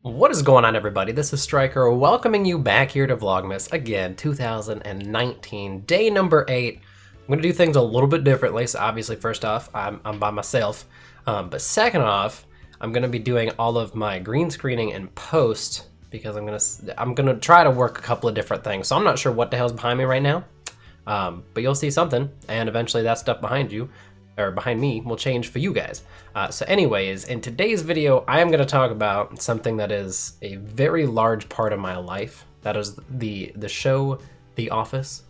What is going on, everybody? This is Striker welcoming you back here to Vlogmas again, 2019, day number 8. I'm going to do things a little bit differently. So obviously, first off, I'm by myself. But second off, I'm going to be doing all of my green screening in post because I'm gonna try to work a couple of different things. So I'm not sure what the hell's behind me right now, but you'll see something, and eventually that stuff behind you, or behind me, will change for you guys. So anyways, in today's video, I am going to talk about something that is a very large part of my life. That is the show The Office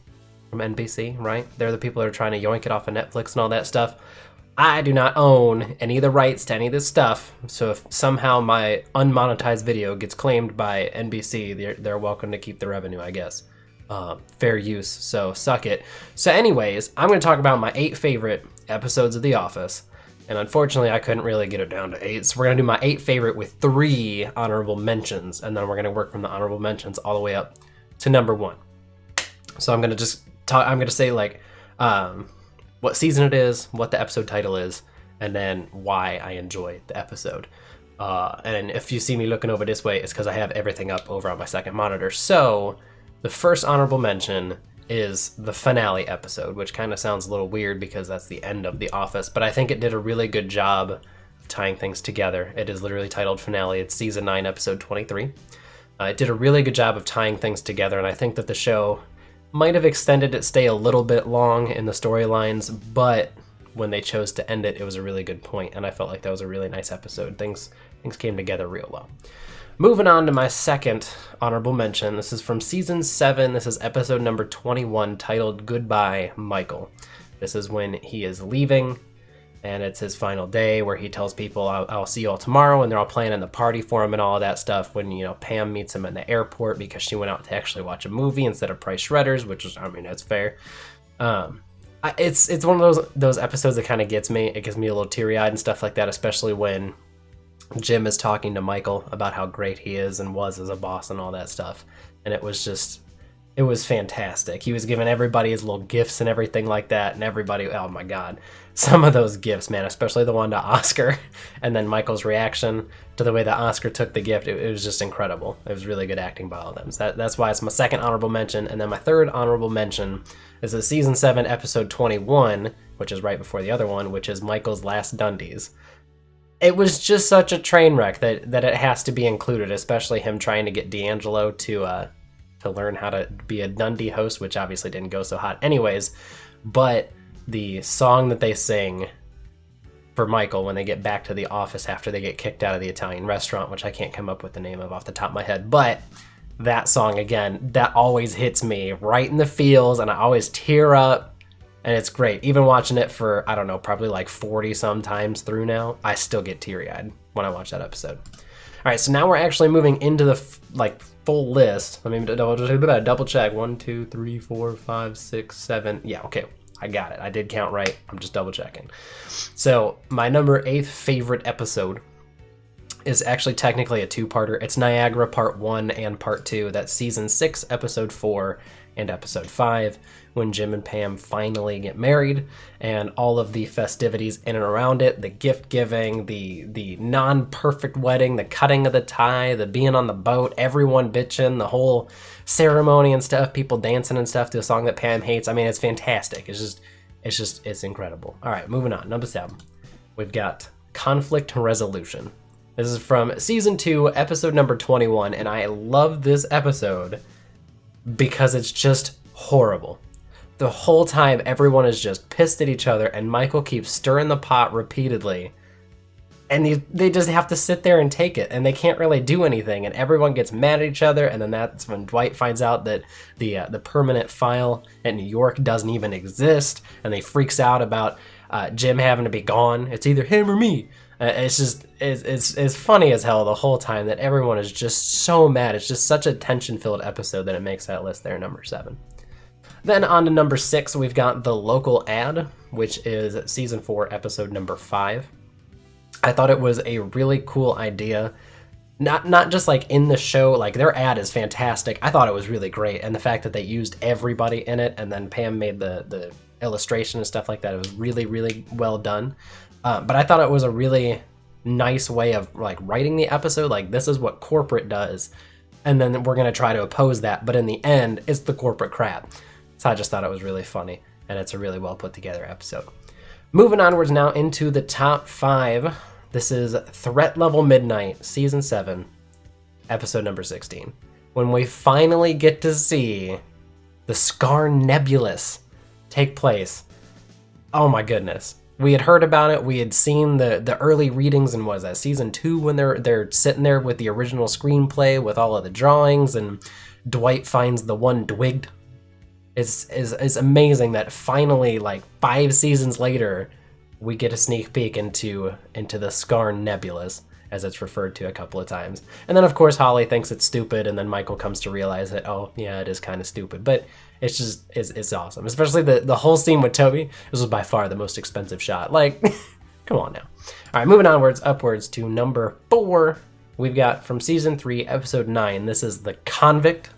from NBC, right? They're the people that are trying to yoink it off of Netflix and all that stuff. I do not own any of the rights to any of this stuff, so if somehow my unmonetized video gets claimed by NBC, they're welcome to keep the revenue, I guess. Fair use, so suck it. So anyways, I'm going to talk about my 8 favorite episodes of The Office, and unfortunately I couldn't really get it down to 8, so we're going to do my 8 favorite with 3 honorable mentions, and then we're going to work from the honorable mentions all the way up to number 1. So I'm going to say like what season it is, what the episode title is, and then why I enjoy the episode. And if you see me looking over this way, it's because I have everything up over on my second monitor. So the first honorable mention is the finale episode, which kind of sounds a little weird because that's the end of The Office, but I think it did a really good job of tying things together. It is literally titled Finale. It's season 9, episode 23. It did a really good job of tying things together, and I think that the show might have extended its stay a little bit long in the storylines, but when they chose to end it, it was a really good point, and I felt like that was a really nice episode. Things came together real well. Moving on to my second honorable mention. This is from season 7. This is episode number 21, titled Goodbye, Michael. This is when he is leaving, and it's his final day where he tells people, I'll see you all tomorrow, and they're all planning the party for him and all of that stuff when, Pam meets him in the airport because she went out to actually watch a movie instead of Price Shredders, which is, that's fair. It's one of those episodes that kind of gets me. It gives me a little teary-eyed and stuff like that, especially when Jim is talking to Michael about how great he is and was as a boss and all that stuff. And it was fantastic. He was giving everybody his little gifts and everything like that. And everybody, oh my God, some of those gifts, man, especially the one to Oscar. And then Michael's reaction to the way that Oscar took the gift. It was just incredible. It was really good acting by all of them. So that's why it's my second honorable mention. And then my third honorable mention is the season 7, episode 21, which is right before the other one, which is Michael's Last Dundies. It was just such a train wreck that it has to be included, especially him trying to get D'Angelo to learn how to be a Dundee host, which obviously didn't go so hot anyways. But the song that they sing for Michael when they get back to the office after they get kicked out of the Italian restaurant, which I can't come up with the name of off the top of my head, but that song, again, that always hits me right in the feels, and I always tear up. And it's great. Even watching it for, I don't know, probably like 40 some times through now, I still get teary-eyed when I watch that episode. All right, so now we're actually moving into the full list. Let me double check. 1, 2, 3, 4, 5, 6, 7. Yeah, okay, I got it. I did count right. I'm just double checking. So my number 8 favorite episode is actually technically a 2-parter. It's Niagara Part 1 and Part 2. That's season 6, episode 4 and episode 5, when Jim and Pam finally get married, and all of the festivities in and around it, the gift giving, the non-perfect wedding, the cutting of the tie, the being on the boat, everyone bitching, the whole ceremony and stuff, people dancing and stuff to a song that Pam hates. I mean, it's fantastic. It's incredible. All right, moving on. Number 7, we've got Conflict Resolution. This is from season 2, episode number 21, and I love this episode because it's just horrible. The whole time, everyone is just pissed at each other, and Michael keeps stirring the pot repeatedly, and they just have to sit there and take it, and they can't really do anything, and everyone gets mad at each other. And then that's when Dwight finds out that the permanent file in New York doesn't even exist, and he freaks out about Jim having to be gone. It's either him or me. It's funny as hell the whole time that everyone is just so mad. It's just such a tension-filled episode that it makes that list there, number 7. Then on to number 6, we've got The Local Ad, which is season 4, episode number 5. I thought it was a really cool idea. Not just like in the show, like their ad is fantastic. I thought it was really great, and the fact that they used everybody in it, and then Pam made the illustration and stuff like that, it was really, really well done. But I thought it was a really nice way of like writing the episode. Like, this is what corporate does, and then we're gonna try to oppose that, but in the end it's the corporate crap. So I just thought it was really funny, and it's a really well put together episode. Moving onwards now into the top 5. This is Threat Level Midnight, Season 7, Episode number 16. When we finally get to see the Scar Nebulous take place. Oh my goodness. We had heard about it. We had seen the early readings in, was that Season 2, when they're sitting there with the original screenplay with all of the drawings, and Dwight finds the one Dwigged. It's amazing that finally, like 5 seasons later, we get a sneak peek into the Scar Nebulous, as it's referred to a couple of times. And then, of course, Holly thinks it's stupid, and then Michael comes to realize that, oh, yeah, it is kind of stupid. But it's just, it's awesome. Especially the whole scene with Toby. This was by far the most expensive shot. Like, come on now. All right, moving upwards to number 4. We've got from Season 3, Episode 9. This is The Convict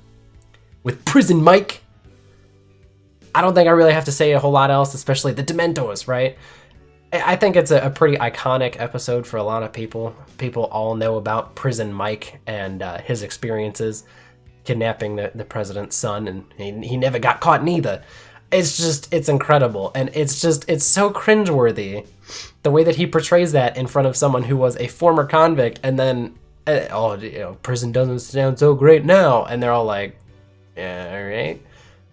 with Prison Mike. I don't think I really have to say a whole lot else, especially the Dementors, right? I think it's a pretty iconic episode for a lot of people. People all know about Prison Mike and his experiences kidnapping the president's son, and he never got caught neither. It's incredible, and it's so cringeworthy the way that he portrays that in front of someone who was a former convict, and then prison doesn't sound so great now, and they're all like, yeah, all right.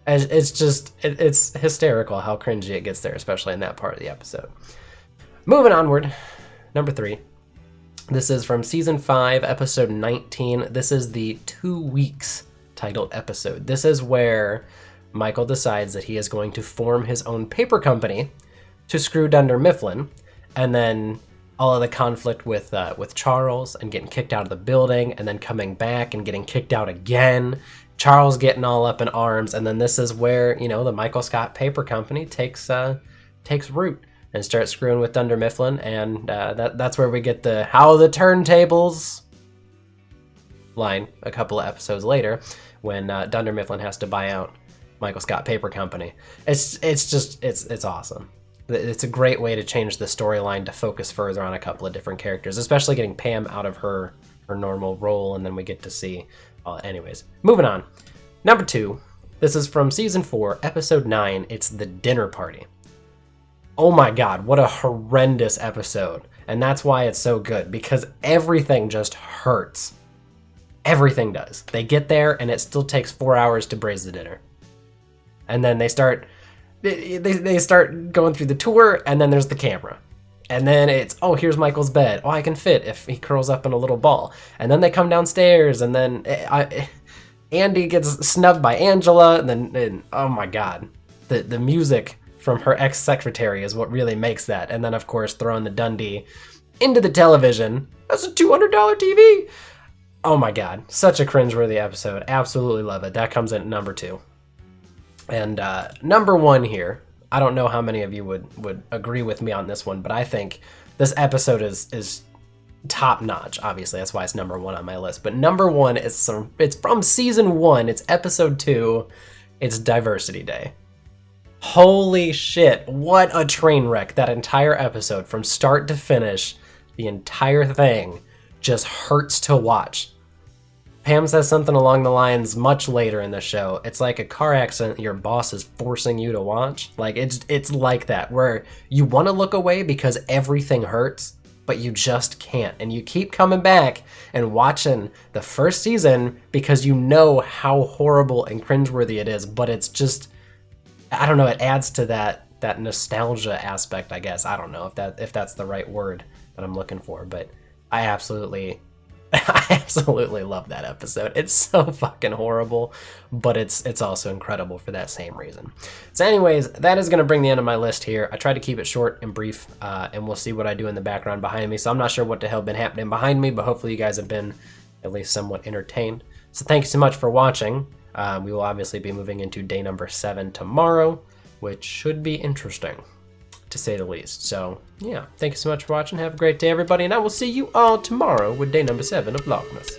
It's hysterical how cringy it gets there, especially in that part of the episode. Moving onward, number 3. This is from Season 5, Episode 19. This is the 2 weeks titled episode. This is where Michael decides that he is going to form his own paper company to screw Dunder Mifflin, and then all of the conflict with Charles and getting kicked out of the building, and then coming back and getting kicked out again. Charles getting all up in arms, and then this is where, the Michael Scott Paper Company takes root and starts screwing with Dunder Mifflin, and that's where we get the "how the turntables" line a couple of episodes later, when Dunder Mifflin has to buy out Michael Scott Paper Company. It's awesome. It's a great way to change the storyline to focus further on a couple of different characters, especially getting Pam out of her normal role, and then we get to see. Anyways, moving on. Number 2. This is from Season 4, Episode 9. It's The Dinner Party. Oh my god, what a horrendous episode. And that's why it's so good, because everything just hurts. Everything does. They get there, and it still takes 4 hours to braise the dinner. And then they start going through the tour, and then there's the camera. And then it's, oh, here's Michael's bed. Oh, I can fit if he curls up in a little ball. And then they come downstairs, and then Andy gets snubbed by Angela, and then oh my god, the music from her ex-secretary is what really makes that. And then, of course, throwing the Dundee into the television. That's a $200 TV. Oh my god, such a cringeworthy episode. Absolutely love it. That comes in at number 2. And number 1 here, I don't know how many of you would agree with me on this one, but I think this episode is top notch. Obviously, that's why it's number 1 on my list. But number 1 is it's from Season 1. It's Episode 2. It's Diversity Day. Holy shit, what a train wreck. That entire episode, from start to finish, the entire thing just hurts to watch. Pam says something along the lines much later in the show. It's like a car accident your boss is forcing you to watch. Like, it's like that, where you want to look away because everything hurts, but you just can't. And you keep coming back and watching the first season because you know how horrible and cringeworthy it is, but it's just, I don't know, it adds to that nostalgia aspect, I guess. I don't know if that's the right word that I'm looking for, but I absolutely love that episode. It's so fucking horrible, but it's also incredible for that same reason. So anyways, that is going to bring the end of my list here. I tried to keep it short and brief, and we'll see what I do in the background behind me. So I'm not sure what the hell been happening behind me, but hopefully you guys have been at least somewhat entertained. So thanks so much for watching. We will obviously be moving into day number 7 tomorrow, which should be interesting, to say the least. So yeah, thank you so much for watching. Have a great day, everybody, and I will see you all tomorrow with day number 7 of Vlogmas.